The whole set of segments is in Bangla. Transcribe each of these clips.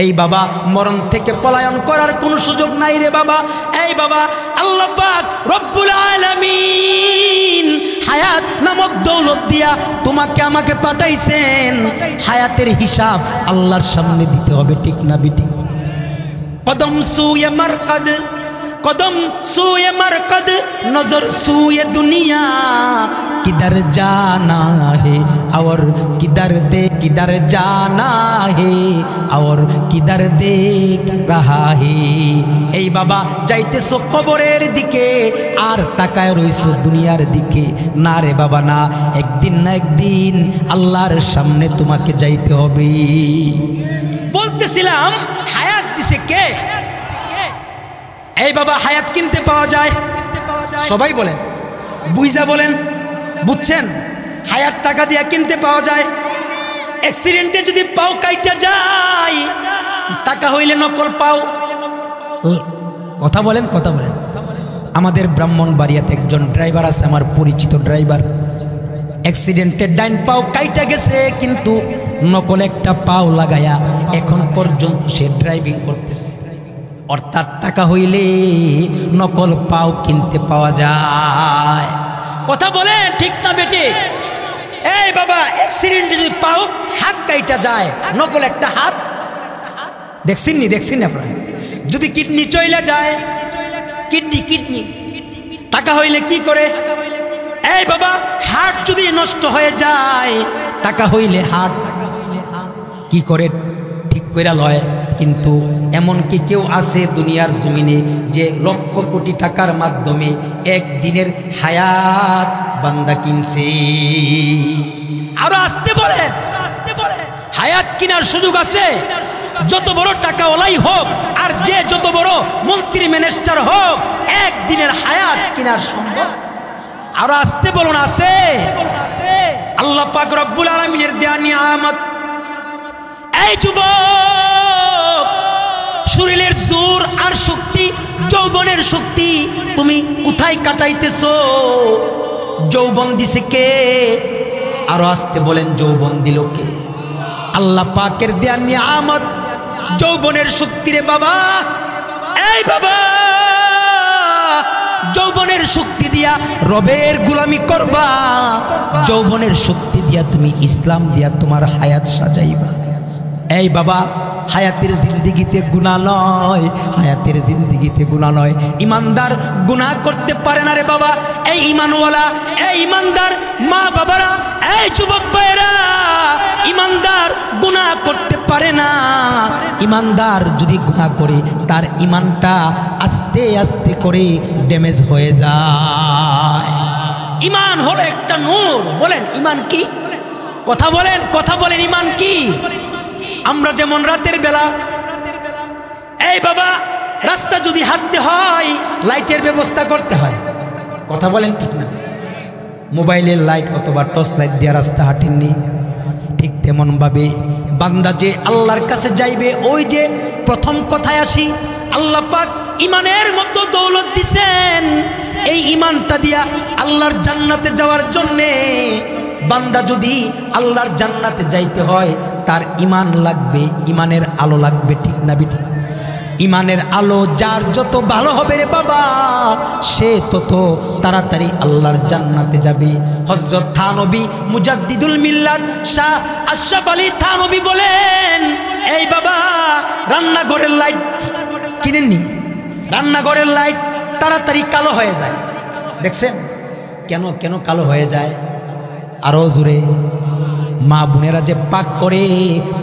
এই বাবা মরণ থেকে পলায়ন করার কোনো সুযোগ নাই রে বাবা। এই বাবা আল্লাহ পাক রব্বুল আলামিন হায়াত নামক দৌলত দিয়া তোমাকে আমাকে পাঠাইছেন। হায়াতের হিসাব আল্লাহর সামনে দিতে হবে, ঠিক না বিটি? কদম সুয়ে মারকাদ, कदम सूए मरकद नजर सूए दुनिया, किधर जाना है और किधर जाना है और किधर देख रहा है। এই বাবা যাইতেছো কবরের দিকে আর তাকায় রইছো দুনিয়ার দিকে, না রে বাবা না, একদিন না একদিন আল্লাহর সামনে তোমাকে যাইতে হবে। বলতেছিলাম হায়াত দিছে কে? এই বাবা হায়াত কিনতে পাওয়া যায়? সবাই বলেন, বুঝা বলেন, বুঝছেন? হায়াত টাকা দিয়ে কিনতে পাওয়া যায়। অ্যাক্সিডেন্টে যদি পাও কাইটা যায়, টাকা হইলে নকল পাও। কথা বলেন, কথা বলেন। আমাদের ব্রাহ্মণবাড়িয়াতে একজন ড্রাইভার আছে, আমার পরিচিত ড্রাইভার। অ্যাক্সিডেন্টে ডাইন পাও কাইটা গেছে, কিন্তু নকল একটা পাও লাগায়া এখন পর্যন্ত সে ড্রাইভিং করতেছে। অর্থাৎ টাকা হইলে নকল পাও কিনতে পাওয়া যায়। কথা বলে ঠিক না বেটি? এই বাবা অ্যাক্সিডেন্টে যদি পাও হাত কাইটা যায়, নকল একটা হাত, দেখছেন নি? দেখছেন আপনারা? যদি কিডনি চইলা যায়, কিডনি টাকা হইলে কি করে? এই বাবা হার্ট যদি নষ্ট হয়ে যায়, টাকা হইলে হার্ট কি করে ঠিক কইরা লয়। কিন্তু এমন কি কেউ আছে দুনিয়ার জমিনে যে লক্ষ কোটি টাকার মাধ্যমে একদিনের হায়াত বান্দা কিনছে? আরো আসতে বলেন, হায়াত কেনার সুযোগ আছে। যত বড় টাকাওয়ালাই হোক আর যে যত বড় মন্ত্রী মিনিস্টার হোক, একদিনের হায়াত কেনার সম্ভব? আরো আসতে বলুন, আছে? আল্লাহ পাক রব্বুল আলামিনের দেয়া নিয়ামত। এই যুবক, শরীরের জোর আর শক্তি, যৌবনের শক্তি তুমি কোথায় কাটাইতেছো? যৌবন দিছে কে? আরো আসতে বলেন, যৌবন দিল কে? আল্লাহ পাকের দেয়া নিয়ামত যৌবনের শক্তি রে বাবা। এই বাবা যৌবনের শক্তি দিয়া রবের গোলামি করবা, যৌবনের শক্তি দিয়া তুমি ইসলাম দিয়া তোমার হায়াত সাজাইবা। এই বাবা হায়াতের জিন্দিগিতে গুনাহ নয়, হায়াতের জিন্দিগিতে গুনাহ নয়। ইমানদার গুনাহ করতে পারে না রে বাবা। এই ইমানওয়ালা, এই ইমানদার মা বাবারা, এই যুবক ভাইরা, ইমানদার গুনাহ করতে পারে না। ইমানদার যদি গুনাহ করে তার ইমানটা আস্তে আস্তে করে ড্যামেজ হয়ে যায়। ইমান হলো একটা নূর। বলেন ইমান কি? কথা বলেন, কথা বলেন, ইমান কি? আমরা যেমন রাতের বেলা, এই বাবা রাস্তা যদি হাঁটতে হয় লাইটের ব্যবস্থা করতে হয়। কথা বলেন ঠিক না? মোবাইলের লাইট অথবা টর্চ লাইট দিয়ে রাস্তা হাঁটেননি? ঠিক তেমন ভাবে বান্দা যে আল্লাহর কাছে যাইবে, ওই যে প্রথম কথায় আসি, আল্লাহ পাক ইমানের মতো দৌলত দিছেন। এই ইমানটা দিয়া আল্লাহর জান্নাতে যাওয়ার জন্যে বান্দা যদি আল্লাহর জান্নাতে যাইতে হয় তার ইমান লাগবে, ইমানের আলো লাগবে, ঠিক না বিটি? ইমানের আলো যার যত ভালো হবে রে বাবা, সে তত তাড়াতাড়ি আল্লাহর জান্নাতে যাবে। হযরত থানবী মুজাদ্দিদুল মিল্লাত শাহ আশরাফ আলী থানবী বলেন, এই বাবা রান্নাঘরের লাইট কিনেননি? রান্নাঘরের লাইট তাড়াতাড়ি কালো হয়ে যায়। দেখছেন কেন কেন কালো হয়ে যায়? আরো জোরে। মা বোনেরা যে পাক করে,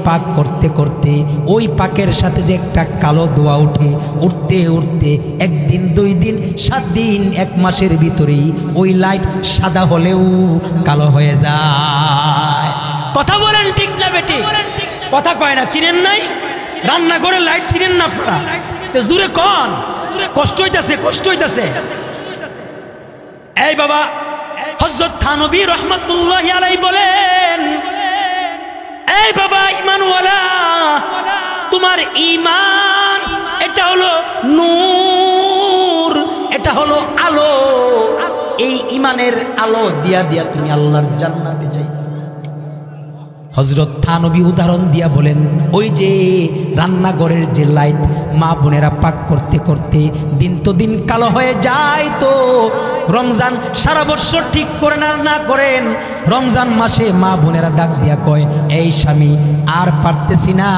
পাক করতে করতে ওই পাকের সাথে যে একটা কালো ধোঁয়া উঠে, উঠতে উঠতে একদিন, 2 দিন, 7 দিন, 1 মাসের ভিতরেই ওই লাইট সাদা হলেও কালো হয়ে যায়। কথা বলেন ঠিক না বেটি? কথা কয় না, চিনেন নাই? রান্নাঘরের লাইট চিনেন না আপনারা? তো জোরে কন, কষ্ট হইতাছে, কষ্ট হইতাছে। এই বাবা হযরত থানবী রাহমাতুল্লাহি আলাইহি বলেন, এই বাবা ঈমানওয়ালা, তোমার ঈমান এটা হলো নূর, এটা হলো আলো। এই ঈমানের আলো দিয়া দিয়া তুমি আল্লাহর জান্নাতে যাইবা। হযরত থানবী উদাহরণ দিয়া বলেন, ওই যে রান্নাঘরের যে লাইট মা বোনেরা পাক করতে করতে দিন তো দিন কালো হয়ে যায়, তো রমজান সারা বছর ঠিক করে না করেন, রমজান মাসে মা বোনেরা ডাক দিয়া কয়, এই স্বামী আর পারতেছি না,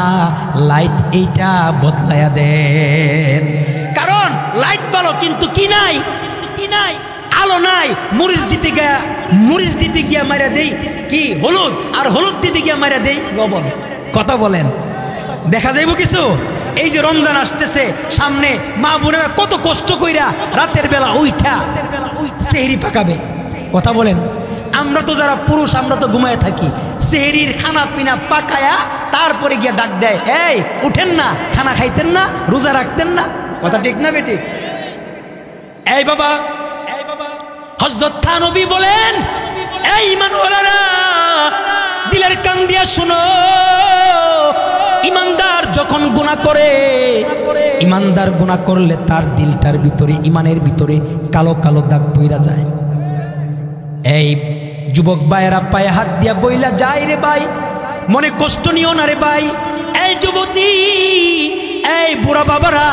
লাইট এইটা বদলায়া দেন। কারণ লাইট ভালো কিন্তু কি নাই, আলো নাই। মরিচ দিতে গিয়া মারা দেই কি হলুদ, আর হলুদ দিতে গিয়া মারা দেই লবণ। কথা বলেন, দেখা যাইব কিছু? এই যে রমজান আসতেছে সামনে, মা বোনেরা কত কষ্ট কইরা রাতের বেলা উইঠা সেহরি পাকাবে। কথা বলেন, আমরা তো যারা পুরুষ আমরা তো ঘুমায় থাকি, সেহরির খানা পিনা পাকায়া তারপরে গিয়া ডাক দেয়, এই উঠেন না, খানা খাইতেন না, রোজা রাখতেন না। কথা ঠিক না বেটি? এই বাবা, হযরত থানবী বলেন, এই ঈমানওয়ালারা দিলের কান দিয়া শুনো, ইমানদার যখন গুনাহ করে, ইমানদার গুনাহ করলে তার দিলটার ভিতরে, ইমানের ভিতরে কালো কালো দাগ পইরা যায়। এই যুবক ভাইয়েরা পায়ে হাত দিয়া বইলা যায়, রে ভাই মনে কষ্ট নিও না রে ভাই। এই যুবতী, এই বুড়া বাবারা,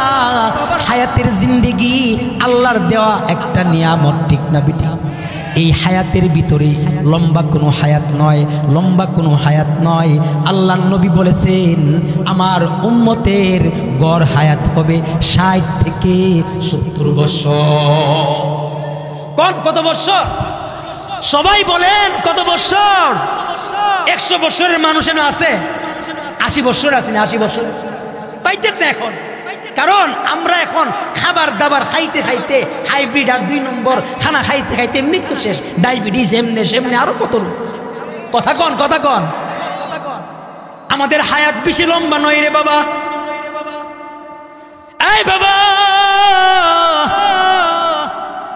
হায়াতের জিন্দেগি আল্লাহর দেওয়া একটা নিয়ামত, ঠিক না বেটি? এই হায়াতের ভিতরে লম্বা কোনো হায়াত নয়, লম্বা কোনো হায়াত নয়। আল্লাহর নবী বলেছেন, আমার উম্মতের গড় হায়াত হবে 60 থেকে 70 বছর। কত বছর? সবাই বলেন কত বছর? 100 বছরের মানুষ এনে আছে, 80 বছর আছে না? 80 বছর পাইতেন না এখন। কারণ আমরা এখন খাবার দাবার খাইতে খাইতে হাইব্রিড আর 2 নম্বর খানা খাইতে খাইতে মৃত্যু শেষ, ডায়াবেটিস এমনি সেমনি আরো কত। কথা কন, আমাদের হায়াত বেশি লম্বা নয় রে বাবা। এই বাবা,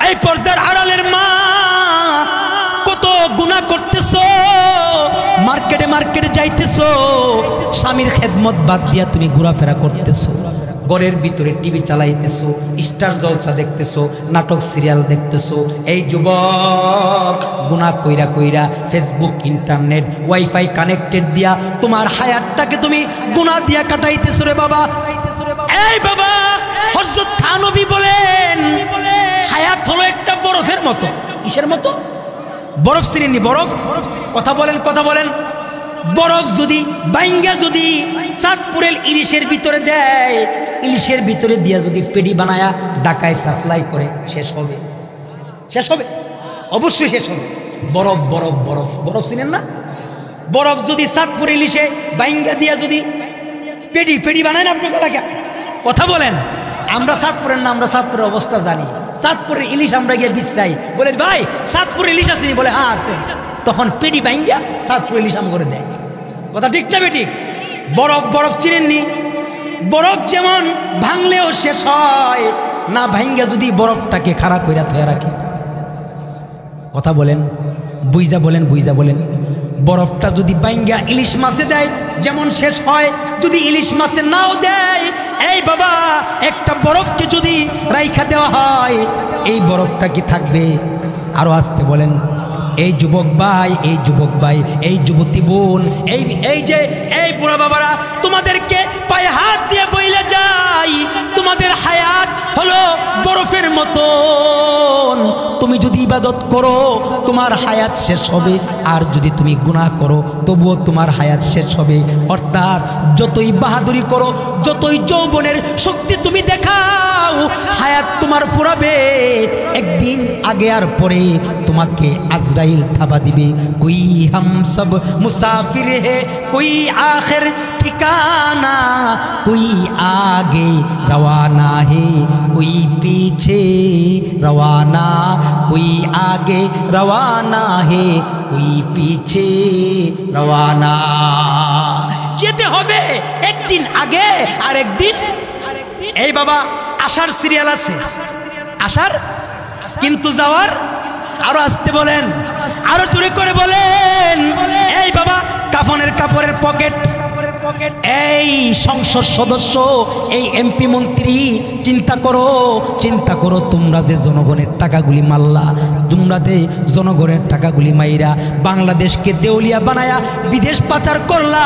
এই পর্দার আড়ালের মা, কত গুনাহ করতেছো, মার্কেটে যাইতেছো, স্বামীর খেদমত বাদ দিয়া তুমি ঘোরাফেরা করতেছো, ঘরের ভিতরে টিভি চালাইতেছো, স্টার জলসা দেখতেছো, নাটক সিরিয়াল দেখতেছো। এই যুবক, গুনাহ কইরা কইরা ফেসবুক, ইন্টারনেট, ওয়াইফাই কানেক্টেড দিয়া তোমার হায়াতটাকে তুমি গুনাহ দিয়া কাটাইতেছো রে বাবা। এই বাবা, হযরত থানবী বলেন, হায়াত হলো একটা বরফের মতো। কিসের মতো? বরফ চিনেননি? বরফ। কথা বলেন। বরফ যদি বাইঙ্গা যদি চাঁদপুরের ইলিশের ভিতরে দেয়, ইলিশের ভিতরে দিয়া যদি পেডি বানায়া ঢাকায় সাপ্লাই করে, শেষ হবে? অবশ্যই শেষ হবে। বরফ চিনেন না? বরফ যদি চাঁদপুর ইলিশে বাইঙ্গা দিয়া যদি পেডি বানায় না আপনার কথা বলেন। আমরা চাঁদপুরের না, আমরা চাঁদপুরের অবস্থা জানি। চাঁদপুরের ইলিশ আমরা গিয়ে বিশ্রাই, বলে ভাই চাঁদপুরের ইলিশ আসেনি? বলে হ্যাঁ আছে। তখন পেডি বাইঙ্গা চাঁদপুর ইলিশ আম করে দেয়। কথা ঠিক না বেটি? বরফ চিনেননি? বরফ যেমন ভাঙলেও শেষ হয় না, ভাঙ্গা যদি বরফটাকে খাড়া কইরা থয়ে রাখে। কথা বলেন, বুইজা বলেন। বরফটা যদি বাইঙ্গা ইলিশ মাছে দেয় যেমন শেষ হয়, যদি ইলিশ মাছে নাও দেয়, এই বাবা একটা বরফকে যদি রাইখা দেওয়া হয়, এই বরফটা কি থাকবে? আরো আসতে বলেন। এই যুবক ভাই, এই যুবতী বোন, এই বুড়া বাবারা, তোমাদেরকে পায়ে হাত দিয়ে বইলে যাই, তোমাদের হায়াত হলো বরফের মতন। তুমি যদি ইবাদত করো তোমার হায়াত শেষ হবে, আর যদি তুমি গুনাহ করো তবুও তোমার হায়াত শেষ হবে। অর্থাৎ যতই বাহাদুরি করো, যতই যৌবনের শক্তি তুমি দেখাও, হায়াত তোমার ফুরাবে। একদিন আগে আর পরে তোমাকে আজরাইল থাবা দিবে। কোই হাম সব মুসাফির হে, কোই আখির ঠিকানা, কোই আগে রওয়ানা হে, কোই পিছে রওয়ানা, कोई आगे रवाना है, कोई पीछे रवाना। যেতে হবে একদিন আগে আর একদিন। এই বাবা, আসার সিরিয়াল আছে, আসার কিন্তু যাওয়ার। আরো আসতে বলেন, আরো জোরে করে বলেন। এই বাবা, কাফনের কাপড়ের পকেট এই সংসদ সদস্য, এই এমপি মন্ত্রী, চিন্তা করো তোমরা যে জনগণের টাকাগুলি মারলা, তোমরা যে জনগণের টাকাগুলি মাইরা বাংলাদেশকে দেউলিয়া বানায়া বিদেশ পাচার করলা,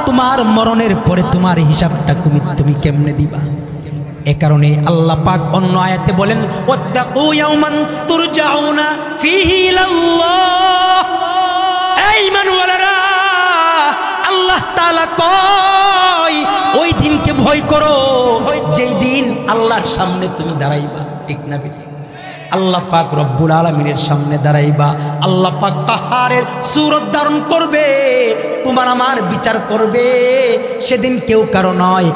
তোমার মরণের পরে তোমার হিসাবটা তুমি কেমনে দিবা? এ কারণে আল্লাহ পাক অন্য আয়াতে বলেন, ওয়াত্তাকু ইয়াওমান তুরজাউনা ফীহি ইলাল্লাহ। এই ঈমানওয়ালারা, আল্লাহ তাআলা কয় ওই দিনকে ভয় করো যেই দিন আল্লাহর সামনে তুমি দাঁড়াইবা। ঠিক না বেটি? আল্লাহ পাক রব্বুল আলামিনের সামনে দাঁড়াইবা, আল্লাহ পাক কাহারের সূরত ধারণ করবে, তোমার আমার বিচার করবে। সেদিন কেউ কারো নয়।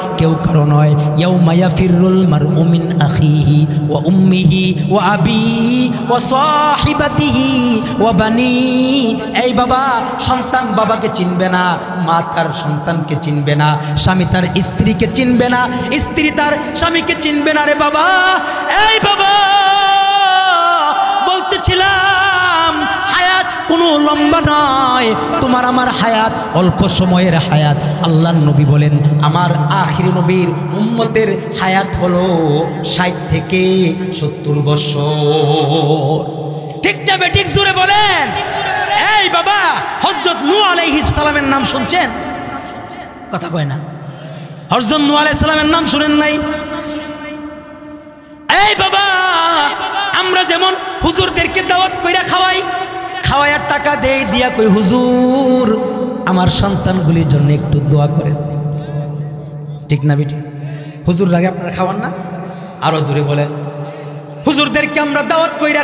ইয়াউমা ইয়াফিরুল মারউ মিন আখিহি ওয়া উম্মিহি ওয়া আবিহি ওয়া সাহিবাতিহি ওয়া বানি। এই বাবা, সন্তান বাবাকে চিনবে না, মা তার সন্তানকে চিনবে না, স্বামী তার স্ত্রীকে চিনবে না, স্ত্রী তার স্বামীকে চিনবে না। রে বাবা, এই বাবা, বলতেছিলাম হায়াত কোনো লম্বা নয়, তোমার আমার হায়াত অল্প সময়ের হায়াত। আল্লাহর নবী বলেন, আমার আখির নবীর উম্মতের হায়াত হলো 60 থেকে 70 বছর। ঠিক না বেঠিক? জোরে বলেন। এই বাবা, হযরত নূহ আলাইহিস সালামের নাম শুনছেন? কথা কয় না। হযরত নূহ আলাইহিস সালামের নাম শুনেন নাই? এই বাবা, আমরা যেমন হুজুরদেরকে দাওয়াত কইরা খাওয়াইয়া টাকা দেই, দিয়া কই হুজুর আমার সন্তানগুলির জন্য একটু দোয়া করেন। ঠিক না বেটি? হুজুর লাগে আপনারা খাওয়ান না? আরো জোরে বলেন। হুজুরদেরকে আমরা দাওয়াত কইরা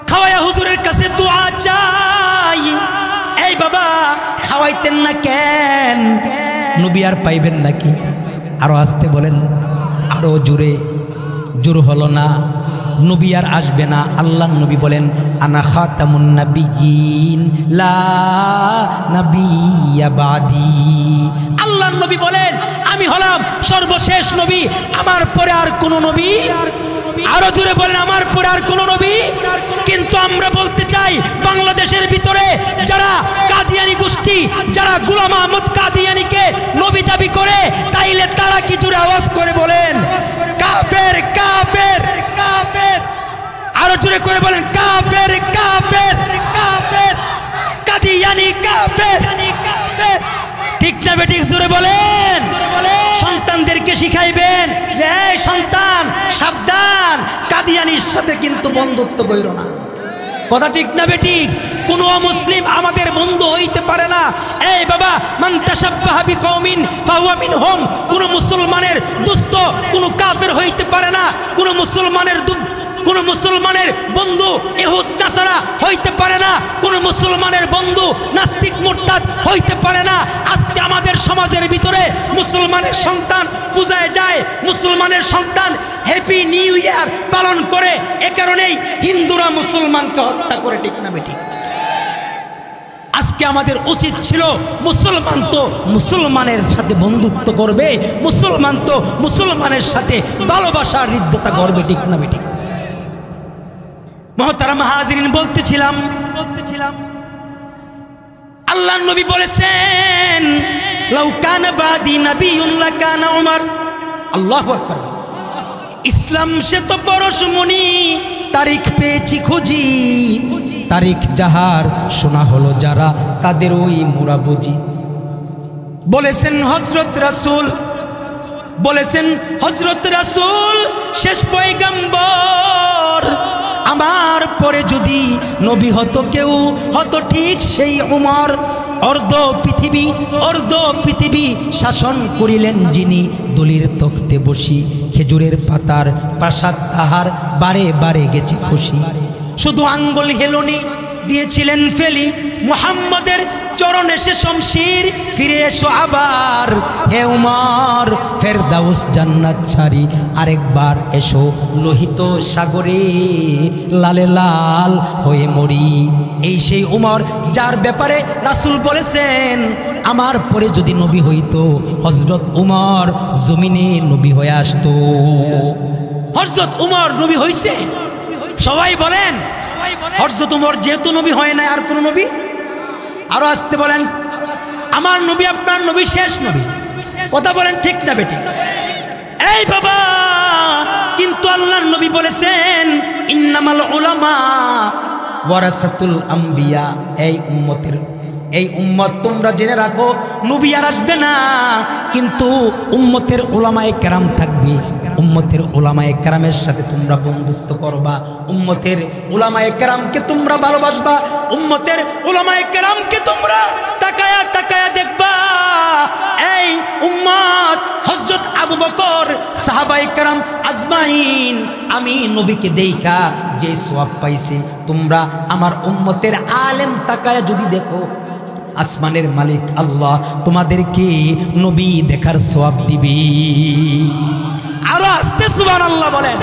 খাওয়াইয়া হুজুরের কাছে দোয়া চাই। এই বাবা, খাওয়াইতেন না কেন? নবী আর পাইবেন নাকি? আরো আসতে বলেন, আরো জোরে। জোর হলো না, নবী আর আসবে না। আল্লাহর নবী বলেন, আনা খাতামুন নাবিয়্যিন লা নাবিয়্যা বাদি। আল্লাহর নবী বলেন, আমি হলাম সর্বশেষ নবী, আমার পরে আর কোন নবী। আরো জোরে বলেন, আমার পরে আর কোন নবী। কিন্তু আমরা বলতে চাই, বাংলাদেশের ভিতরে যারা কাদিয়ানি গোষ্ঠী, যারা গোলাম আহমদ কাদিয়ানিকে নবী দাবি করে, তাইলে তারা কি জোরে আওয়াজ করে বলেন, কাফের কাফের কাফের। আরো জোরে করে বলেন, কাফের কাফের কাফের, কাদিয়ানি কাফের কাফের। ঠিক না বেঠিক? জোরে বলেন। সন্তানদেরকে শিখাইবেন যে এই সন্তান সাবধান, কাদিয়ানির সাথে কিন্তু বন্ধুত্ব কইরো না। কথা ঠিক না বেঠিক? কোন মুসলিম আমাদের বন্ধু হইতে পারে না। এই বাবা, মান তাশাব্বাহা বিকওমিন ফাহুয়া মিনহুম। কোন মুসলমানের দুষ্ট কোন কাফের হইতে পারে না। কোন মুসলমানের বন্ধু ইহুদ নাসারা হইতে পারে না। কোন মুসলমানের বন্ধু নাস্তিক মুরতাদ হইতে পারে না। আজকে আমাদের সমাজের ভিতরে মুসলমানের সন্তান পূজায় যায়, মুসলমানের সন্তান হ্যাপি নিউ ইয়ার পালন করে। এ কারণেই হিন্দুরা মুসলমানকে হত্যা করে। ঠিক না বেঠিক? আজকে আমাদের উচিত ছিল, মুসলমান তো মুসলমানের সাথে বন্ধুত্ব করবে, মুসলমান তো মুসলমানের সাথে ভালোবাসার হৃদ্যতা করবে। ঠিক না বেঠিক? মুহতারাম হাজিরিন, বলতেছিলাম আল্লাহর নবী বলেছেন, লাউ কানা বাদি নাবিয়্যুন লাকানা উমর। আল্লাহু আকবার। ইসলাম সে তো পরশমণি, তারিখ পেয়েছি খুঁজি, তারিখ যাহার শোনা হলো যারা, তাদের ওই মোরা বুঝি। বলেছেন হযরত রাসূল শেষ পয়গম্বর। আমার পরে যদি নবী হতো কেউ, হতো ঠিক সেই উমর। অর্ধ পৃথিবী শাসন করিলেন যিনি, দলির তখতে বসি, খেজুরের পাতার প্রাসাদ তাহার বারে বারে গেছে খুশি। শুধু আঙ্গুল হেলনি দিয়েছিলেন ফেলি, মুহাম্মদের চরণে সে শমশির। ফিরে এসো আবার হে উমর, ফেরদাউস জান্নাত ছাড়ি আরেকবার এসো লোহিত সাগরে, লালে লাল হয়ে মরি। এই সেই উমর যার ব্যাপারে রাসূল বলেছেন, আমার পরে যদি নবী হইতো, হযরত উমর জমিনে নবী হয়ে আসতো। হযরত উমর নবী হইছে? সবাই বলেন। হযরত উমর যেহেতু নবী হয় না, আর কোন নবী? আরো আসতে বলেন, আমার নবী আপনার নবী শেষ নবী। কথা বলেন ঠিক না বেটি? এই বাবা, কিন্তু আল্লাহর নবী বলেছেন ইন্নামাল উলামা ওয়ারাসাতুল আম্বিয়া। এই উম্মত তোমরা জেনে রাখো, নবী আর আসবে না, কিন্তু উম্মতের উলামায়ে কেরাম থাকবে। উম্মতের উলামায়ে কেরামের সাথে তোমরা বন্ধুত্ব করবা, উম্মতের উলামায়ে কেরামকে তোমরা ভালোবাসবা, উম্মতের উলামায়ে কেরামকে তোমরা তাকায়া তাকায়া দেখবা। এই উম্মত হযরত আবু বকর, সাহাবায়ে কেরাম আজমাইন, আমি নবীকে দেইখা যে সওয়াব পাইছি, তোমরা আমার উম্মতের আলেম তাকায়া যদি দেখো, আসমানের মালিক আল্লাহ তোমাদেরকে নবী দেখার সওয়াব দিবে। আরো আস্তে সুবহানাল্লাহ বলেন।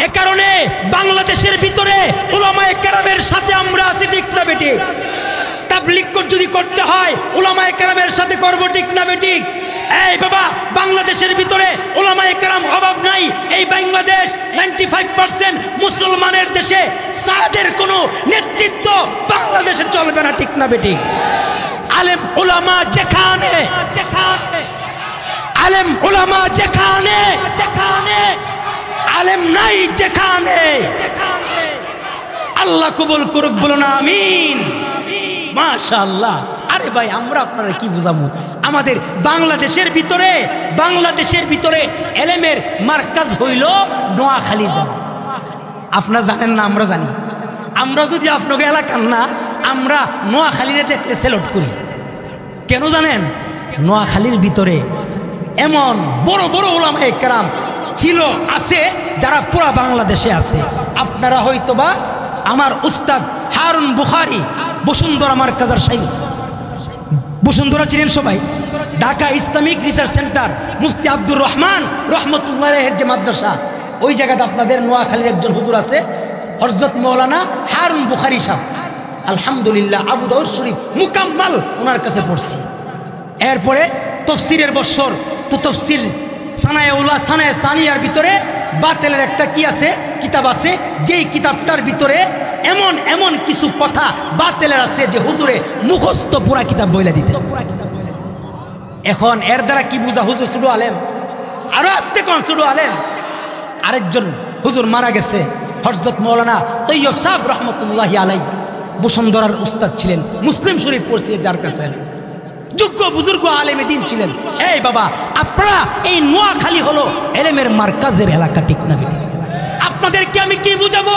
এ কারণে বাংলাদেশের ভিতরে উলামায়ে কেরামের সাথে আমরা আছি, ঠিক না বেটি? তাবলীগ যদি করতে হয় উলামায়ে কেরামের সাথে করব, ঠিক না বেটি? এই বাবা, বাংলাদেশের ভিতরে উলামায়ে কেরাম অভাব নাই। এই বাংলাদেশ 95% মুসলমানের দেশে, সাদের কোনো নেতৃত্ব বাংলাদেশে চলবে না, ঠিক না বেটি? আলেম উলামা যেখানে, আলেম উলামা যেখানে, আলেম নাই যেখানে, আল্লাহ কবুল করুক, বলুন আমিন। মাশাআল্লাহ। আরে ভাই, আমরা আপনারা কি বুঝাবো? আমাদের বাংলাদেশের ভিতরে এলেমের মার্কাজ হইল নোয়াখালী। আপনারা জানেন না? আমরা জানি। আমরা যদি আপনাকে এলাকার না, আমরা নোয়াখালীরে দেখলে সেলট করি। কেন জানেন? নোয়াখালীর ভিতরে এমন বড় বড় উলামায়ে কেরাম ছিল, আছে, যারা পুরা বাংলাদেশে আছে। আপনারা হয়তোবা আমার উস্তাদ হারুন বুখারী, বসুন্ধরা মার্কাজার শাইখ, বসুন্ধরা চিনেন সবাই, ঢাকা ইসলামিক রিসার্চ সেন্টার, মুফতি আব্দুর রহমান রহমতুল্লাহের যে মাদ্রাসা, ওই জায়গাতে আপনাদের নোয়াখালীর একজন হুজুর আছে, হযরত মাওলানা হারুন বুখারী সাহেব। আলহামদুলিল্লাহ, আবু দাউদ শরীফ মুকাম্মাল ওনার কাছে পড়ছি। এরপরে তফসিরের বছর, তো তফসির সানায়াউল্লাহ সানায়া সানিয়ার ভিতরে বাতেলের একটা কি আছে, কিতাব আছে, যেই কিতাবটার ভিতরে এমন এমন কিছু কথা বাতেলের আছে যে হুজুরে মুখস্থ পুরা কিতাব বইলা দিতে। এখন এর দ্বারা কি বুঝা? হুজুর ছোট আলেম, আরো আসতে কোন ছোট আলেম। আরেকজন হুজুর মারা গেছে, হযরত মাওলানা তৈয়ব সাহেব রহমতুল্লাহি আলাইহি, বসুন্ধরার উস্তাদ ছিলেন, মুসলিম শরীফ পড়ছে, যার কাছে যোগ্য বুজুর্গ আলেমে দিন ছিলেন। এই বাবা, আপনারা এই নোয়াখালী হলো এলেমের মার্কাজের এলাকা, ঠিক না? আপনাদেরকে আমি কি বুঝাবো?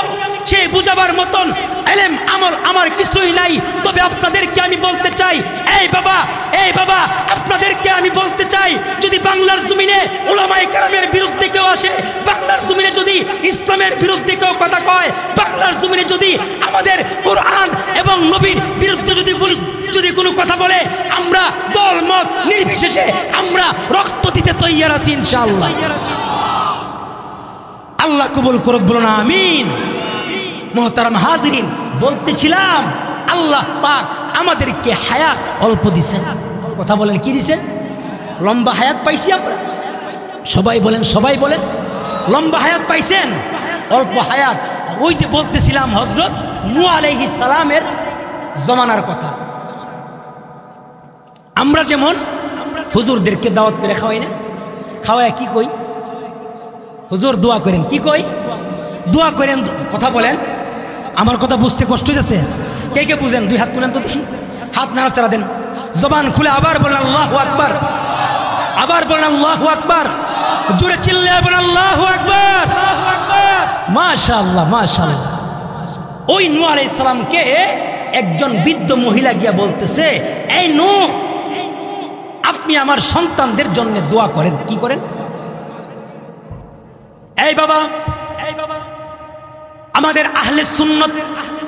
সেই বুঝাবার মতন এলেম আমল আমার কিছুই নাই। তবে আপনাদেরকে আমি বলতে চাই, এই বাবা, আপনাদেরকে আমি বলতে চাই, যদি বাংলার জমিনে উলামায়ে কেরামের বিরুদ্ধে কেউ আসে, বাংলার জমিনে যদি ইসলামের বিরুদ্ধে কেউ কথা কয়, বাংলার জমিনে যদি আমাদের কোরআন এবং নবীর বিরুদ্ধে যদি কোনো কথা বলে, আমরা দল মত নির্বিশেষে আমরা রক্ত দিতে তৈয়ার আছি ইনশাআল্লাহ। আল্লাহ কবুল করুক, বলুন আমিন। মুহতারাম হাজিরিন, বলতেছিলাম আল্লাহ পাক আমাদেরকে হায়াত অল্প দিছেন। কথা বলেন, কি দিছেন? লম্বা হায়াত পাইছি আমরা। সবাই বলেন লম্বা হায়াত পাইছেন, অল্প হায়াত। ওই যে বলতেছিলাম হযরত নূহ আলাইহিস সালামের জমানার কথা। আমরা যেমন হুজুরদেরকে দাওয়াত করে খাওয়াই না, খাওয়ায় কি কই? হুজুর দোয়া করেন, কি কই? দোয়া করেন। কথা বলেন, আমার কথা বুঝতে কষ্ট হচ্ছে? কে কে বুঝেন? দুই হাত তুলেন তো দেখি, হাত নাড়াচাড়া দেন, জবান খুলে আবার বলেন আল্লাহু আকবার, আবার বলেন আল্লাহু আকবার, জোরে চিল্লায়ে বলেন আল্লাহু আকবার। মাশাআল্লাহ, মাশাআল্লাহ। ওই নূহ আলাইহিস সালামকে একজন বৃদ্ধ মহিলা গিয়া বলতেছে, এই নূহ, আপনি আমার সন্তানদের জন্য দোয়া করেন। কি করেন? এই বাবা, আমাদের আহলে সুন্নাত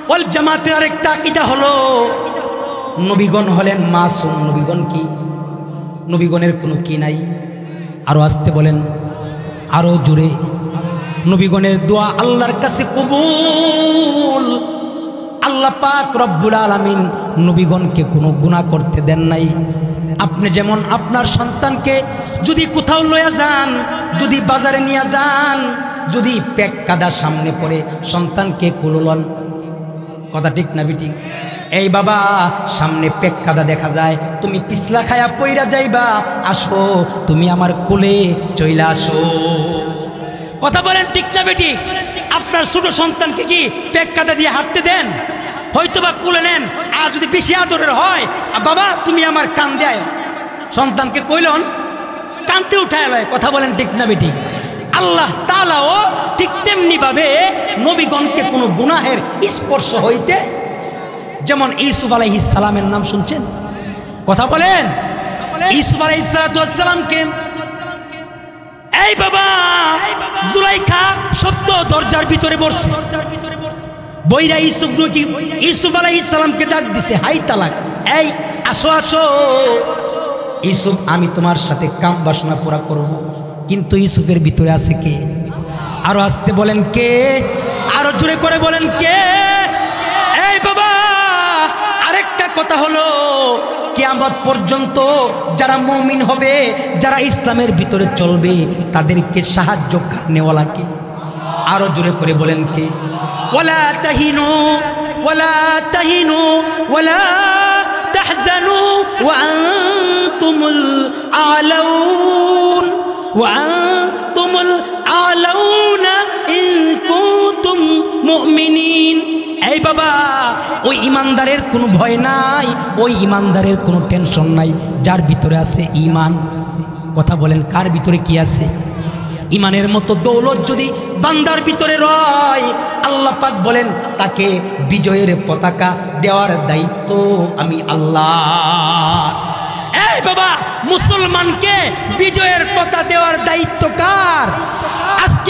ওয়াল জামাতের আরেকটা আকীদা হলো নবীগণ হলেন মাসুম। নবীগণ কি? নবীগণের কোনো কি নাই। আরো আসতে বলেন, আরো জোরে। নবীগণের দোয়া আল্লাহর কাছে কবুল। আল্লাহ পাক রব্বুল আলামিন নবীগণকে কোনো গুনাহ করতে দেন নাই। আপনি যেমন আপনার সন্তানকে যদি কোথাও লইয়া যান, যদি বাজারে নিয়ে যান, যদি পেক কাদা সামনে পড়ে সন্তানকে কুলুলন, কথা ঠিক না বিটি? এই বাবা সামনে পেক্কাদা দেখা যায়, তুমি পিছলা খায়া পইরা যাইবা, আসো তুমি আমার কোলে চইলা আসো। কথা বলেন ঠিক না বেটি? আপনার ছোট সন্তানকে কি পেক্কাদা দিয়ে হাঁটতে দেন? হয়তোবা কোলে নেন, আর যদি বেশি আদরের হয়, বাবা তুমি আমার কান দেয়, সন্তানকে কইলন কানতে উঠায় লয়। কথা বলেন ঠিক না বেটি? আল্লাহ তাআলাও ঠিক তেমনি ভাবে নবীগণকে কোনো গুনাহের স্পর্শ হইতে, যেমন ইউসুফ আলাইহিস সালামের নাম শুনছেন? কথা বলেন। ইউসুফ আলাইহিস সালামকে এই বাবা জুলাইখা সত্য দরজার ভিতরে বসছে, বইরা ইউসুফ আলাইহিস সালামকে ডাক দিছে, হাই তালাক, এই আসো আসো ইউসুফ, আমি তোমার সাথে কাম বাসনা পুরা করব। কিন্তু ইউসুফের ভিতরে আছে কে? আরো আসতে বলেন কে? আরো জোরে করে বলেন কে? এই বাবা আরেকটা কথা হলো, কিয়ামত পর্যন্ত যারা মুমিন হবে, যারা ইসলামের ভিতরে চলবে, তাদেরকে সাহায্য করনেওয়ালা কে? আরো জোরে করে বলেন কে? ওয়ালা তাহিনু ওয়ালা তাহিনু ওয়ালা তাহজানু ওয়া আনতুমুল আলাউন ওয়া আনতুমুল আলাউনা ইন কুনতুম মুমিনিন। এই বাবা ওই ইমানদারের কোনো ভয় নাই, ওই ইমানদারের কোনো টেনশন নাই, যার ভিতরে আছে ঈমান। কথা বলেন কার ভিতরে কি আছে? ইমানের মতো দৌলত যদি বান্দার ভিতরে রয়, আল্লাহ পাক বলেন তাকে বিজয়ের পতাকা দেওয়ার দায়িত্ব আমি আল্লাহ। এই বাবা মুসলমানকে বিজয়ের পতাকা দেওয়ার দায়িত্ব কার? আজকে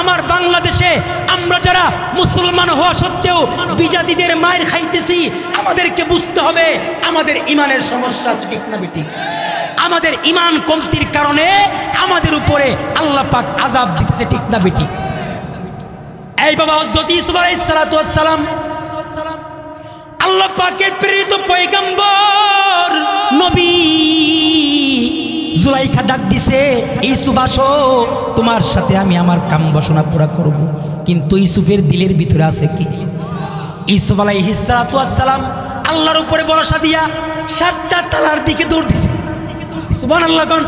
আমার বাংলাদেশে আমরা যারা মুসলমান হওয়া সত্ত্বেও বিজাতিদের মায়ের খাইতেছি, আমাদেরকে বুঝতে হবে আমাদের ইমানের সমস্যা আছে, ঠিক না বেটি? আমাদের ইমান কমতির কারণে আমাদের উপরে আল্লাহ পাক আযাব দিতেছে, ঠিক না বেটি? এই বাবা হযরত ইউসুফ আলাইহিস সালাম আল্লাহ পাকের প্রেরিত পয়গম্বর নবী, জুলাইখা ডাক দিছে, ইউসুফ আসো তোমার সাথে আমি আমার কাম বাসনা পুরা করব। কিন্তু ইউসুফের দিলের ভিতরে আছে কি? ইউসুফ আলাইহিস সালাম আল্লাহর উপরে ভরসা দিয়া 7টা তালার দিকে দৌড় দিছে। সুবহানাল্লাহ কোন?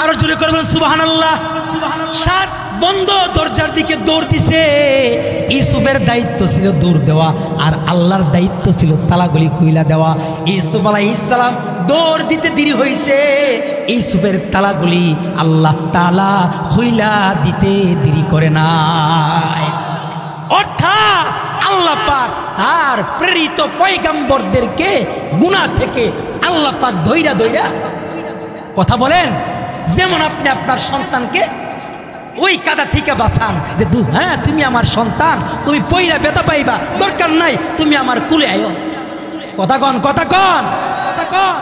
আরো জোরে করে বলেন সুবহানাল্লাহ। 7 বন্ধ দরজার দিকে দৌড় দিছে। ইউসুফের দায়িত্ব ছিল দৌড় দেওয়া, আর আল্লাহর দায়িত্ব ছিল তালাগুলি খুইলা দেওয়া। ইউসুফ আলাইহিস সালাম দৌড় দিতে দেরি হয়েছে, ইউসুফের তালাগুলি আল্লাহ তাআলা খুইলা দিতে দেরি করে নাই। অর্থাৎ আল্লাহ পাক তার প্রেরিত পয়গম্বরদেরকে গুনাহ থেকে আল্লাহ পাক ধইরা ধইরা, কথা বলেন, যেমন আপনি আপনার সন্তানকে ওই কাদা থেকে বাঁচান, যে হ্যাঁ তুমি আমার সন্তান, তুমি পইরা ব্যথা পাইবা, দরকার নাই, তুমি আমার কুলে আয়ো। কথা কন, কথা কন, কথা কন।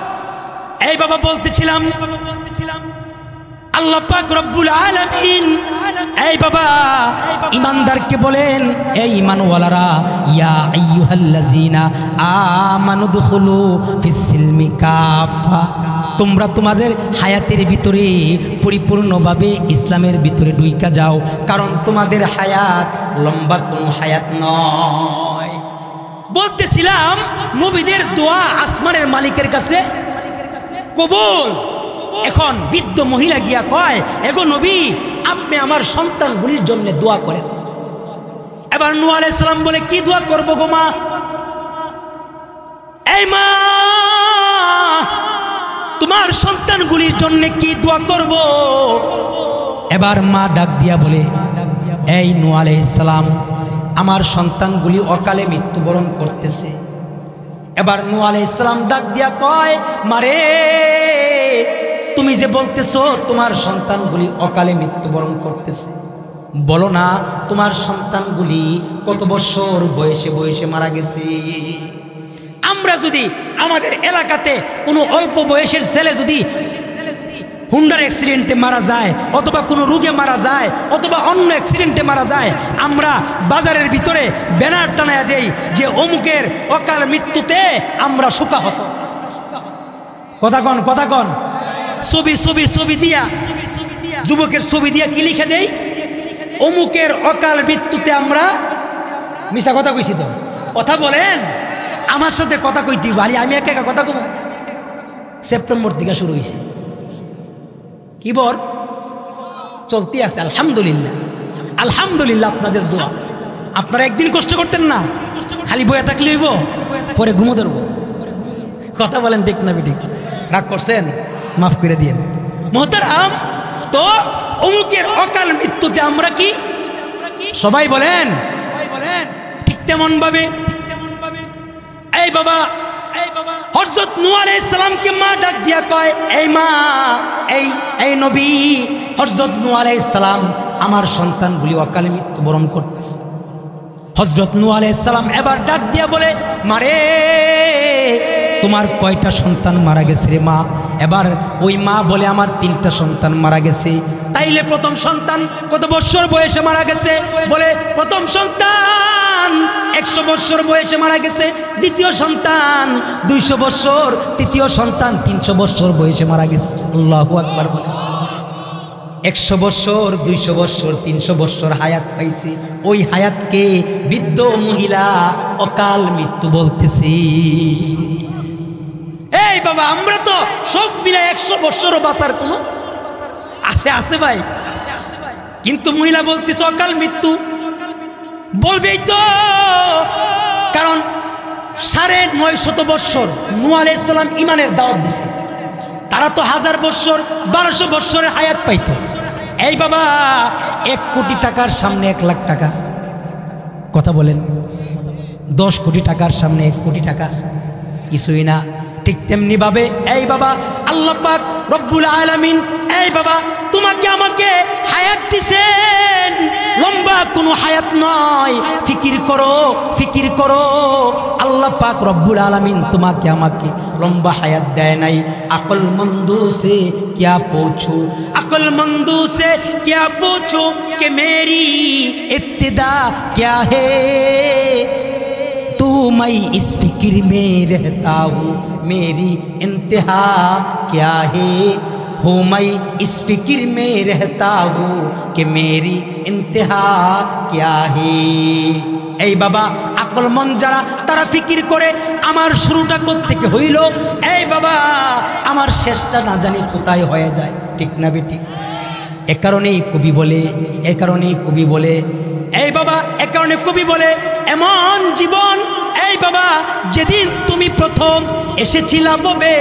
এই বাবা বলতেছিলাম আল্লাহ পাক রব্বুল আলামিন এই বাবা ইমানদারকে বলেন, এই ঈমানওয়ালারা, ইয়া আইয়ুহাল্লাযিনা আমানু দুখুলু ফিস-সিলমি কাফা, তোমরা তোমাদের হায়াতের ভিতরে পরিপূর্ণভাবে ইসলামের ভিতরে ঢুইকা যাও, কারণ তোমাদের হায়াত লম্বা কোনো হায়াত নয়। বলতেছিলাম নবীদের দোয়া আসমানের মালিকের কাছে কবুল। এখন বৃদ্ধ মহিলা গিয়া কয়, এগো নবী, আপনি আমার সন্তানগুলির জন্য দোয়া করেন। এবার নূহ আলাইহিস সালাম বলে, কি দোয়া করবো গো মা? এই মা, তোমার সন্তানগুলির জন্য কি দোয়া করব? এবার মা ডাক দিয়া বলে, এই নূহ আলাইহিস সালাম, আমার সন্তানগুলি অকালে মৃত্যুবরণ করতেছে। এবার নূহ আলাইহিস সালাম ডাক দিয়া কয়, মারে, তুমি যে বলতেছো তোমার সন্তানগুলি অকালে মৃত্যুবরণ করতেছে, বলো না তোমার সন্তানগুলি কত বছর বয়সে বয়সে মারা গেছে? আমরা যদি আমাদের এলাকাতে কোনো অল্প বয়সের ছেলে যদি হুন্ডার অ্যাক্সিডেন্টে মারা যায়, অথবা কোনো রোগে মারা যায়, অথবা অন্য অ্যাক্সিডেন্টে মারা যায়, আমরা বাজারের ভিতরে ব্যানার টানায়া দেই যে অমুকের অকাল মৃত্যুতে আমরা শোকাহত। কথা কন, কথা কন। ছবি দিয়া, যুবকের ছবি দিয়া কি লিখে দেই? অমুকের অকাল মৃত্যুতে আমরা, মিছা কথা কইছি তো? কথা বলেন। আমার সাথে কথা কইতে বাড়ি আমি একা একা কথা কব। সেপ্টেম্বর থেকে শুরু হয়েছে, কি বর চলতে আছে। আলহামদুলিল্লাহ, আলহামদুলিল্লাহ। আপনাদের দোয়া। আপনারা একদিন কষ্ট করতেন না, খালি বয়ে থাকলে হইব, পরে ঘুমো ধরবো। কথা বলেন ঠিক না বেঠিক? রাগ করছেন, মাফ করে দিন মোহতারাম। তো অমুকের অকাল মৃত্যুতে আমরা কি সবাই বলেন ঠিক তেমন ভাবে এই বাবা হযরত নূহ আলাইহিস সালামকে মা ডাক দিয়া কয়, এই মা, এই নবী হযরত নূহ আলাইহিস সালাম আমার সন্তানগুলি অকালে মৃত্যুবরণ করতেছে। হযরত নূহ আলাইহিস সালাম এবার ডাক দিয়া বলে, মারে তোমার কয়টা সন্তান মারা গেছে রে মা? এবার ওই মা বলে, আমার 3টা সন্তান মারা গেছে। তাইলে প্রথম সন্তান কত বছর বয়সে মারা গেছে? বলে প্রথম সন্তান 100 বছর বয়সে মারা গেছে, দ্বিতীয় সন্তান 200 বছর, তৃতীয় সন্তান 300 বছর বয়সে মারা গেছে। আল্লাহু আকবার বলে 100 বছর, 200 বছর, 300 বছর হায়াত পাইছে। ওই হায়াতকে বৃদ্ধ মহিলা অকাল মৃত্যু বলতেছি। এই বাবা, আমরা তো সব মিলে 100 বছরও বাঁচার কোনো আছে ভাই, কিন্তু মহিলা বলতেছে অকাল মৃত্যু। বলবেই তো, কারণ 950 বছর নূহ আলাইহিস সালাম ঈমানের দাওয়াত দিছে। তারা তো 1000 বছর, 1200 বছরের হায়াত পাইতো। এই বাবা, 1 কোটি টাকার সামনে 1 লাখ টাকা। কথা বলেন, 10 কোটি টাকার সামনে 1 কোটি টাকা কিছুই না। ঠিক তেমনি ভাবে এই বাবা আল্লাহ পাক রব্বুল আলামিন এই বাবা তোমাকে আমাকে হায়াত দিছেন, লম্বা কোনো হায়াত নয়। ফিকির করো আল্লাহ পাক রব্বুল আলামিন তোমাকে আমাকে লম্বা হায়াত দেয় নাই। अक्लमंदों से क्या पूछूं, अक्लमंदों से क्या पूछूं कि मेरी इब्तिदा क्या है। तू मैं इस फिक्र में रहता हूँ, मेरी इंतहा क्या है। हूँ मैं इस फिक्र में रहता हूँ कि मेरी इंतहा क्या है। এই বাবা আকলমন যারা, তারা ফিকির করে আমার শুরুটা কোত্থেকে হইল, এই বাবা আমার শেষটা না জানি কোথায় হয়ে যায়। ঠিক না বেঠিক? এ কারণেই কবি বলে এই বাবা, এ কারণে কবি বলে এমন জীবন এই বাবা যেদিন তুমি প্রথম এসেছিলা ববে,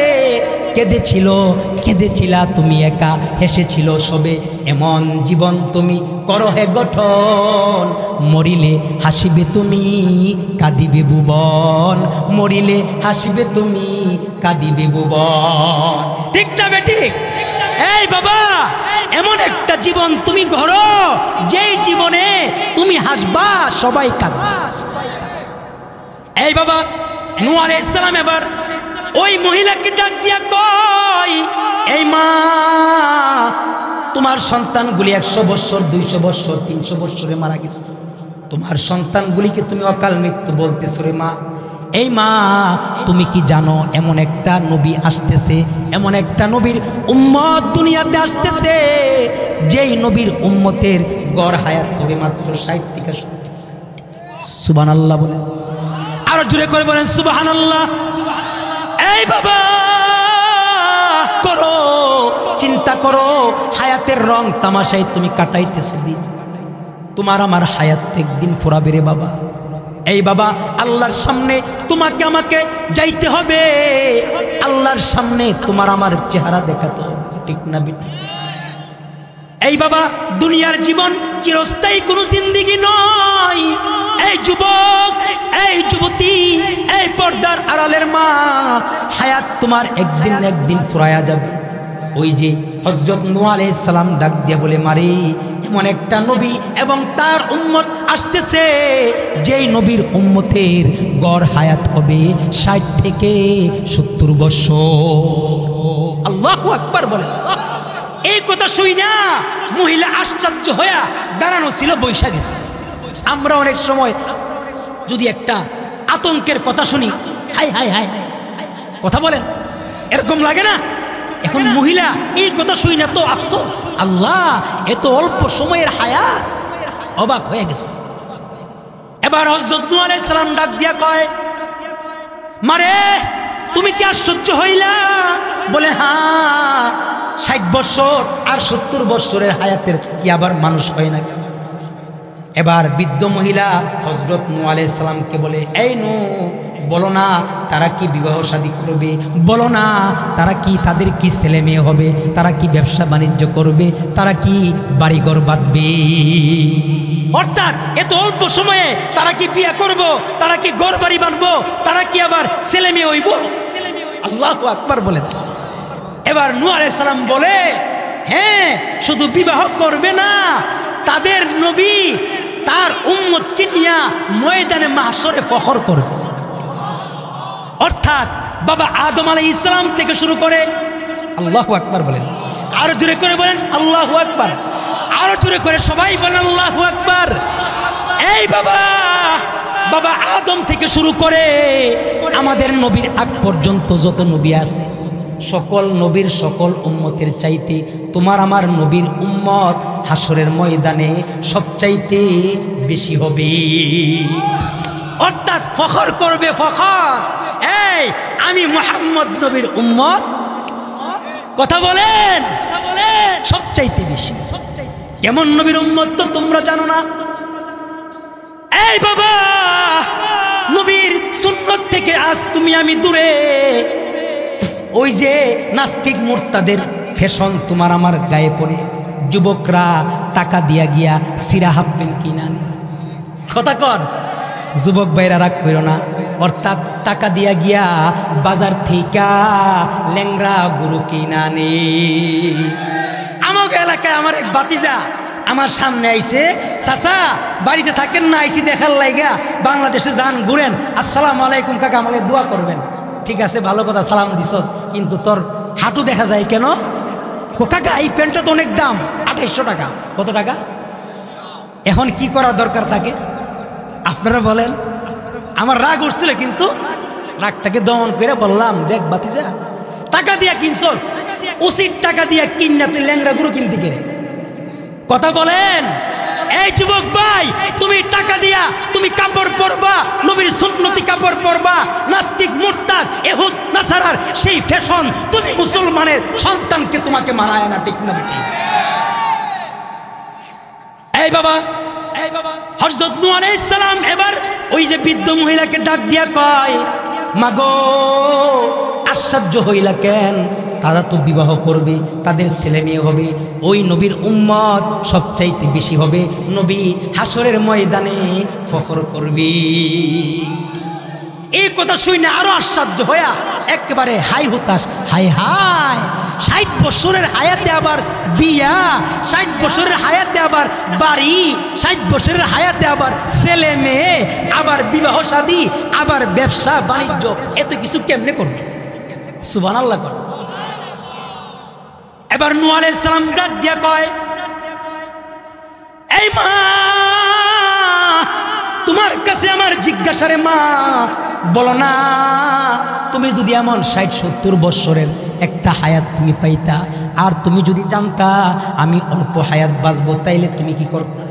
কেঁদেছিলা তুমি একা, হেসেছিল সবে। এমন জীবন তুমি করো হে গঠন, মরিলে হাসিবে তুমি কাঁদিবে ভুবন, মরিলে হাসিবে তুমি কাঁদিবে ভুবন। ঠিক না বেঠিক? এই বাবা এমন একটা জীবন তুমি গড়ো, যেই জীবনে তুমি হাসবা সবাই কাঁদবে। এই বাবা নূহ আলাইহিস সালাম এবার ওই মহিলাকে ডাক দিয়া কয়, এই মা, তোমার সন্তানগুলি 100 বছর, 200 বছর, 300 বছরে মারা গেছে। তোমার সন্তানগুলিকে তুমি অকাল মৃত্যু বলতেছো রে মা। এই মা, তুমি কি জানো এমন একটা নবী আসতেছে, এমন একটা নবীর উম্মত দুনিয়াতে আসতেছে, যেই নবীর উম্মতের গড় হায়াত হবে মাত্র 60 থেকে 70। সুবহানাল্লাহ বলেন, আরো জোরে করে বলেন সুবহানাল্লাহ। এই বাবা করো, চিন্তা করো, হায়াতের রং তামাশায় তুমি কাটাইতেছো দিন। তোমার আমার হায়াত তো একদিন ফুরাবে রে বাবা। এই বাবা আল্লাহর সামনে তোমাকে আমাকে যাইতে হবে, আল্লাহর সামনে তোমার আমার চেহারা দেখাতে হবে। ঠিক না বেটি? এই বাবা দুনিয়ার জীবন চিরস্থায়ী কোনো জিন্দেগি নয়। এই যুবক, এই যুবতী, এই পর্দার আড়ালের মা, হায়াত তোমার একদিন ফুরায়া যাবে। ওই যে হযরত নূহ আলাইহিস সালাম ডাক দিয়ে বলে, মারে এমন একটা নবী এবং তার উম্মত আসতেছে, যেই নবীর উম্মতের গড় হায়াত হবে 60 থেকে 70 বছর। আল্লাহু আকবার বলে। এই কথা শুই না মহিলা আশ্চর্য হইয়া দাঁড়ানো ছিল, বৈশা গেছে। আমরা অনেক সময় যদি একটা আতঙ্কের কথা শুনি, হাই হাই হাই হাই, কথা বলেন, এরকম লাগে না? এখন মহিলা এই কথা শুই না তো আফসোস, আল্লাহ এত অল্প সময়ের হায়াত, অবাক হয়ে গেছে। এবার হযরত নূহ আলাইহিস সালাম ডাক দিয়া কয়, মারে তুমি কি আশ্চর্য হইলা? বলে হ্যাঁ, 60 বছর আর 70 বছরের হায়াতের কি আবার মানুষ হয় না? এবার বৃদ্ধ মহিলা হযরত নূহ আলাইহিস সালামকে বলে, এই নূহ, বলো না তারা কি বিবাহ শাদী করবে, বলো না তারা কি, তাদের কি ছেলে মেয়ে হবে, তারা কি ব্যবসা বাণিজ্য করবে, তারা কি বাড়িঘর বাঁধবে, অর্থাৎ এত অল্প সময়ে তারা কি বিয়ে করব, তারা কি ঘর বাড়ি বাঁধবো, তারা কি আবার ছেলে মেয়ে হইব? আল্লাহু আকবার বলেন। এবার নূহ আলাইহিস সালাম বলে, হ্যাঁ, শুধু বিবাহ করবে না, তাদের নবী তার উম্মতকে নিয়ে ময়দানে মাহশরে ফখর করবে। অর্থাৎ বাবা আদম আলাইহিস সালাম থেকে শুরু করে, আল্লাহু আকবার বলেন, আরো জোরে করে বলেন আল্লাহু আকবার, আরো জোরে করে সবাই বলেন আল্লাহু আকবার। এই বাবা আদম থেকে শুরু করে আমাদের নবীর আগ পর্যন্ত যত নবী আছে, সকল নবীর সকল উম্মতের চাইতে তোমার আমার নবীর উম্মত হাসরের ময়দানে সবচাইতে বেশি হবে। অর্থাৎ ফখর করবে, ফখর, এই আমি মুহাম্মদ নবীর উম্মত, কথা বলেন, সবচাইতে বেশি। কেমন নবীর উম্মত তো তোমরা জানো না। এই বাবা, নবীর সুন্নত থেকে আজ তুমি আমি দূরে। ওই যে নাস্তিক মুরতাদের ফ্যাশন তোমার আমার গায়ে পড়ে, যুবকরা টাকা দিয়া গিয়া সিরা হাফ প্যান্ট কিনা নে। কথা কর যুবক ভাইরা, রাগ করো না। অর্থাৎ টাকা দিয়া গিয়া বাজার থেকে ল্যাংরা গরু কিনা নে। আমার এলাকায় আমার এক ভাতিজা আমার সামনে আইছে, চাচা বাড়িতে থাকেন না, আইসি দেখার লাইগা, বাংলাদেশে যান ঘুরেন, আসসালামু আলাইকুম কাকা, আমাকে দোয়া করবেন। ঠিক আছে, ভালো কথা, সালাম দিছস, কিন্তু তোর হাঁটু দেখা যায় কেন? কাকা এই প্যান্টটা তো অনেক দাম, 2800 টাকা। কত টাকা? এখন কি করা দরকার তাকে আপনারা বলেন? আমার রাগ উঠছিল, কিন্তু রাগটাকে দমন করে বললাম, দেখ ভাতিজা, টাকা দিয়া কিনছস, উচিত টাকা দিয়া কিন না তুই ল্যাংরা গরু কিনতে গেলে। কথা বলেন। এই যুবক ভাই, তুমি টাকা দিয়া তুমি কাপড় পরবা, নবীর সুন্নতি কাপড় পরবা, নাস্তিক মুরতাদ ইহুদ নাসারার সেই ফ্যাশন তুমি মুসলমানের সন্তানকে তোমাকে মানায় না, ঠিক না? এই বাবা হযরত নূহ আলাইহিস সালাম এবার ওই যে বৃদ্ধ মহিলাকে ডাক দিয়া কয়, মাগো আশ্চর্য হইলা কেন? তারা তো বিবাহ করবে, তাদের ছেলে মেয়ে হবে, ওই নবীর উম্মত সবচাইতে বেশি হবে, নবী হাসরের ময়দানে ফখর করবে। এই কথা শুনে আরো আশ্চর্য হইয়া একেবারে হাই হতাশ, হাই হাই, 60 বছরের হায়াতে আবার বিয়া, 60 বছরের হায়াতে আবার বাড়ি, 60 বছরের হায়াতে আবার ছেলে মেয়ে, আবার বিবাহ শাদী, আবার ব্যবসা বাণিজ্য, এত কিছু কেমনে করবে? সুবহানাল্লাহ। এবার নূহ আলাইহিস সালাম ডাক দিয়া কয়, এই মা, তোমার কাছে আমার জিজ্ঞাসারে মা, বলো না তুমি যদি এমন 60-70 বছরের একটা হায়াত তুমি পাইতা, আর তুমি যদি জানতা আমি অল্প হায়াত বাঁচবো, তাইলে তুমি কি করতা?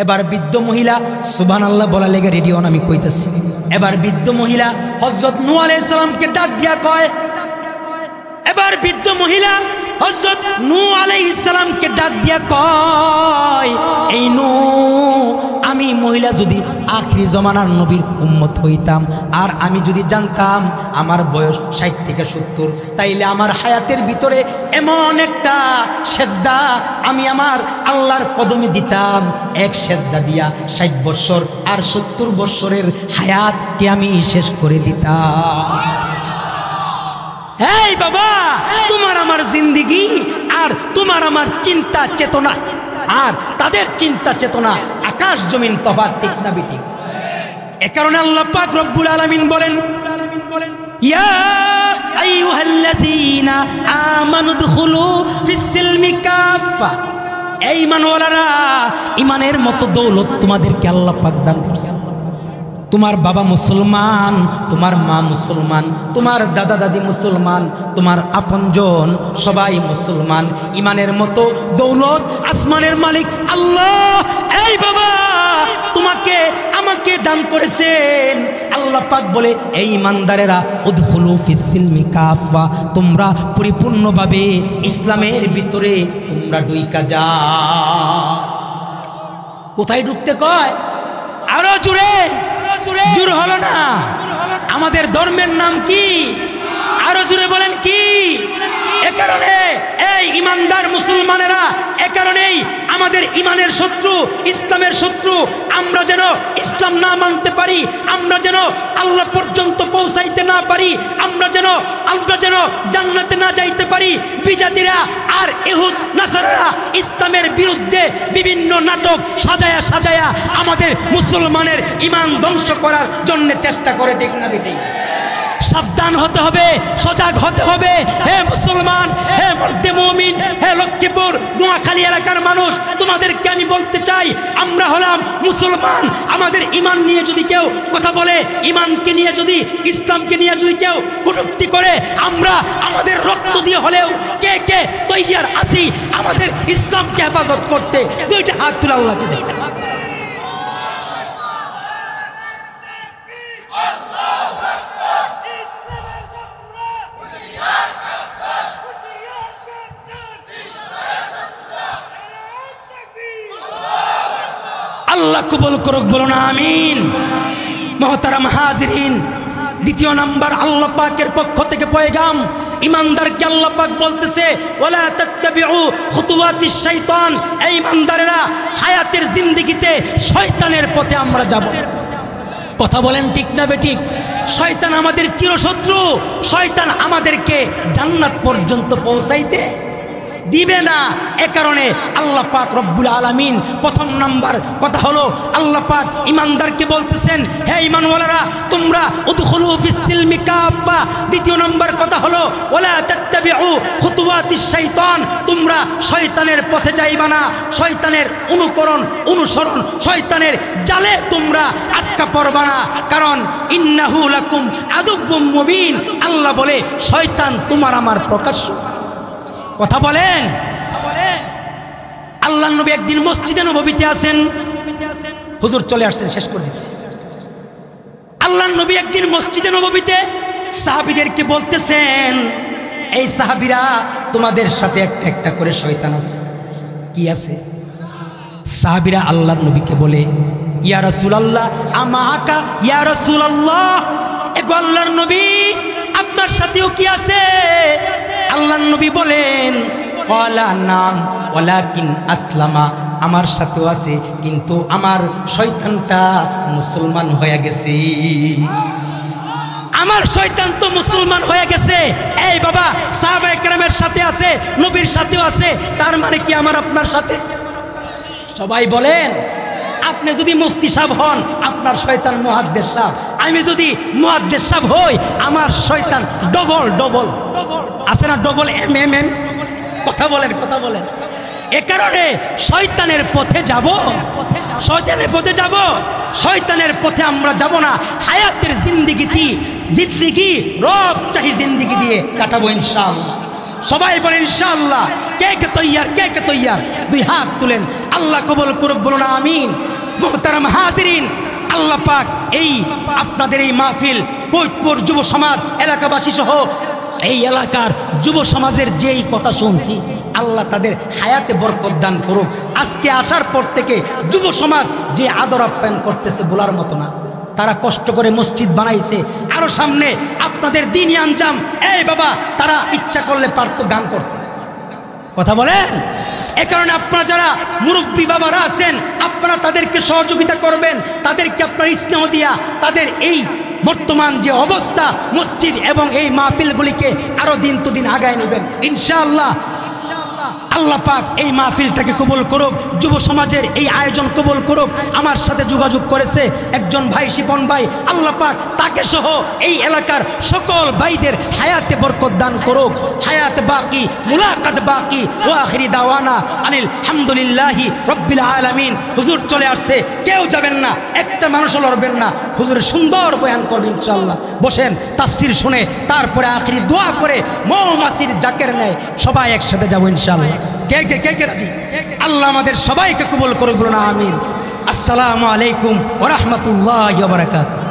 এবার বৃদ্ধ মহিলা, সুবহানাল্লাহ বলা লেগে রেডি হন, আমি কইতাছি। এবার বৃদ্ধ মহিলা হযরত নূহ আলাইহিস সালামকে ডাক দিয়া কয়, এবার বৃদ্ধ মহিলা হযরত নূহ আলাইহিস সালামকে ডাক দিয়া কয়, এই নূহ, আমি মহিলা যদি আখিরি জমানার নবীর উম্মত হইতাম, আর আমি যদি জানতাম আমার বয়স 60 থেকে 70, তাইলে আমার হায়াতের ভিতরে এমন একটা সেজদা আমি আমার আল্লাহর কদমে দিতাম, এক সেজদা দিয়া 60 বছর আর 70 বছরের হায়াতকে আমি শেষ করে দিতাম। এই বাবা, তোমার আমার জিন্দেগি আর তোমার আমার চিন্তা চেতনা আর তাদের চিন্তা চেতনা আকাশ জমিন তফাৎ, ঠিক না বেঠিক? এ কারণে আল্লাহ পাক রব্বুল আলামিন বলেন, ইয়া আইয়ুহাল্লাযীনা আমানু দুখুলু ফিস-সিলমি কাফা। এই ঈমানওয়ালারা, ঈমানের মতো দৌলত তোমাদেরকে আল্লাহ পাক দান করছে। তোমার বাবা মুসলমান, তোমার মা মুসলমান, তোমার দাদা দাদি মুসলমান, তোমার আপনজন সবাই মুসলমান। ইমানের মতো দৌলত আসমানের মালিক আল্লাহ এই বাবা তোমাকে আমাকে দান করেছেন। আল্লাহ পাক বলে এই ইমানদারেরা উদখুলু ফিস সিলমি কাফা, তোমরা পরিপূর্ণভাবে ইসলামের ভিতরে তোমরা ঢুইকা যাও। কোথায় ঢুকতে কয়? আরো জোরে, জোর হলো না? আমাদের ধর্মের নাম কি? আরো জোরে বলেন কি? এ কারণে এই ইমানদার মুসলমানেরা, এ কারণেই আমাদের ইমানের শত্রু, ইসলামের শত্রু, আমরা যেন ইসলাম না মানতে পারি, আমরা যেন আল্লাহ পর্যন্ত পৌঁছাইতে না পারি, আমরা যেন জান্নাতে না যাইতে পারি। বিজাতিরা আর ইহুদ নাসারারা ইসলামের বিরুদ্ধে বিভিন্ন নাটক সাজায়া সাজায়া আমাদের মুসলমানের ইমান ধ্বংস করার জন্য চেষ্টা করে, ঠিক না বেটি? সাবধান হতে হবে, সজাগ হতে হবে। হে মুসলমান, হে মর্দে মুমিন, হে লক্ষ্মীপুর নোয়াখালী এলাকার মানুষ, তোমাদেরকে আমি বলতে চাই, আমরা হলাম মুসলমান। আমাদের ইমান নিয়ে যদি কেউ কথা বলে, ইমানকে নিয়ে যদি, ইসলামকে নিয়ে যদি কেউ কটূক্তি করে, আমরা আমাদের রক্ত দিয়ে হলেও কে কে তৈয়ার আছি আমাদের ইসলামকে হেফাজত করতে। দুইটা হাত তুলে আল্লাহকে দেখতে। আল্লাহ কবুল করুক, বলুন আমিন। মুহতারাম হাজিরিন, দ্বিতীয় নাম্বার আল্লাহ পাকের পক্ষ থেকে পয়গাম ইমানদারকে আল্লাহ পাক বলতেছে ওয়ালা তাত্তাবিউ খুতুওয়াতিশ শাইতান। এই ইমানদারেরা হায়াতের জিন্দেগিতে শয়তানের পথে আমরা যাব। কথা বলেন ঠিক না বেঠিক? শয়তান আমাদের চিরশত্রু, শয়তান আমাদেরকে জান্নাত পর্যন্ত পৌঁছাইতে দিবে না। এ কারণে আল্লাহ পাক রব্বুল আলামিন প্রথম নাম্বার কথা হলো আল্লাহ পাক ইমানদারকে বলতেছেন হে ঈমানওয়ালারা তোমরা উদখুলু ফিস সিলমি কাফা। দ্বিতীয় নাম্বার কথা হলো ওয়ালা তাত্তাবিউ খুতুওয়াতিশ শাইতান, তোমরা শয়তানের পথে যাইবা না, শয়তানের অনুসরণ শয়তানের জালে তোমরা আটকা পড়বা না। কারণ ইন্নাহু লাকুম আদুউম মুবিন, আল্লাহ বলে শয়তান তোমার আমার প্রকাশ্য। কথা বলেন। আল্লাহর নবী একদিন মসজিদে নববীতে আছেন, হুজুর চলে আসছেন, শেষ করে দিচ্ছি। আল্লাহর নবী একদিন মসজিদে নববীতে সাহাবীদেরকে বলতেছেন এই সাহাবীরা তোমাদের সাথে একটা একটা করে শয়তান আছে। কি আছে? সাহাবীরা আল্লাহর নবীকে বলে ইয়া রাসূলুল্লাহ আমাকা, ইয়া রাসূলুল্লাহ এগো আল্লাহর নবী আপনার সাথেও কি আছে? আল্লাহর নবী বলেন ওয়ালা নাম ওয়ালাকিন আসলামা, আমার সাথেও আছে কিন্তু আমার শয়তানটা মুসলমান হয়ে গেছে। আমার শয়তান তো মুসলমান হয়ে গেছে। এই বাবা সাহাবায়ে কেরামের সাথে আছে, নবীর সাথেও আছে, তার মানে কি আমার আপনার সাথে? সবাই বলেন। আপনি যদি মুফতি সাহেব হন আপনার শয়তান মুহাদ্দিস সাহেব, আমি যদি মুহাদ্দিস সাহেব হই আমার শয়তান ডবল ডবল আছে না, ডবল এম এম এম। কথা বলেন, কথা বলেন। এ কারণে শয়তানের পথে যাব, শয়তানের পথে যাব, শয়তানের পথে আমরা যাব না। হায়াতের জিন্দেগি রব চাহি জিন্দেগি দিয়ে কাটাবো ইনশাআল্লাহ। সবাই বলেন ইনশাআল্লাহ। কে কে তৈয়ার, কে কে তৈয়ার? দুই হাত তুলেন, আল্লাহ কবুল করুক, বলুন আমিন। মুহতারাম হাজিরিন, আল্লাহ পাক এই আপনাদের এই মাহফিল ফরিদপুর যুব সমাজ এলাকাবাসী সহ এই এলাকার যুব সমাজের যেই কথা শুনছি আল্লাহ তাদের হায়াতে বরকত দান করুক। আজকে আসার পর থেকে যুব সমাজ যে আদর আপ্যায়ন করতেছে বলার মতো না। তারা কষ্ট করে মসজিদ বানাইছে, আরো সামনে আপনাদের দ্বীনি আঞ্জাম। এই বাবা তারা ইচ্ছা করলে পারতো গান করতে। কথা বলেন। এ কারণে আপনারা যারা মুরব্বী বাবারা আছেন আপনারা তাদেরকে সহযোগিতা করবেন, তাদেরকে আপনার স্নেহ দিয়া তাদের এই বর্তমান যে অবস্থা মসজিদ এবং এই মাহফিলগুলিকে আরো দিন তো দিন আগায় নেবেন ইনশাআল্লাহ। আল্লাহ পাক এই মাহফিলটাকে কবুল করুক, যুব সমাজের এই আয়োজন কবুল করুক। আমার সাথে যোগাযোগ করেছে একজন ভাই, শিপন ভাই, আল্লাহ পাক তাকে সহ এই এলাকার সকল ভাইদের হায়াতে বরকত দান করুক। হায়াত বাকি, মুলাকাত বাকি। ওয়া আখিরি দাওয়ানা আনিল হামদুলিল্লাহি রাব্বিল আলামিন। হুজুর চলে আসছে, কেউ যাবেন না, একটা মানুষও লড়বেন না। হুজুর সুন্দর বয়ান করবে ইনশাআল্লাহ। বসেন, তাফসির শুনে তারপরে আখেরি দোয়া করে মৌমাছির জাকের নেয় সবাই একসাথে যাবো ইনশাআল্লাহ। কে কে কে কে রাজি? আল্লাহ আমাদের সবাইকে কবুল করুন, বলুন আমিন। আসসালামু আলাইকুম ওয়া রাহমাতুল্লাহি ওয়া বারাকাতুহু।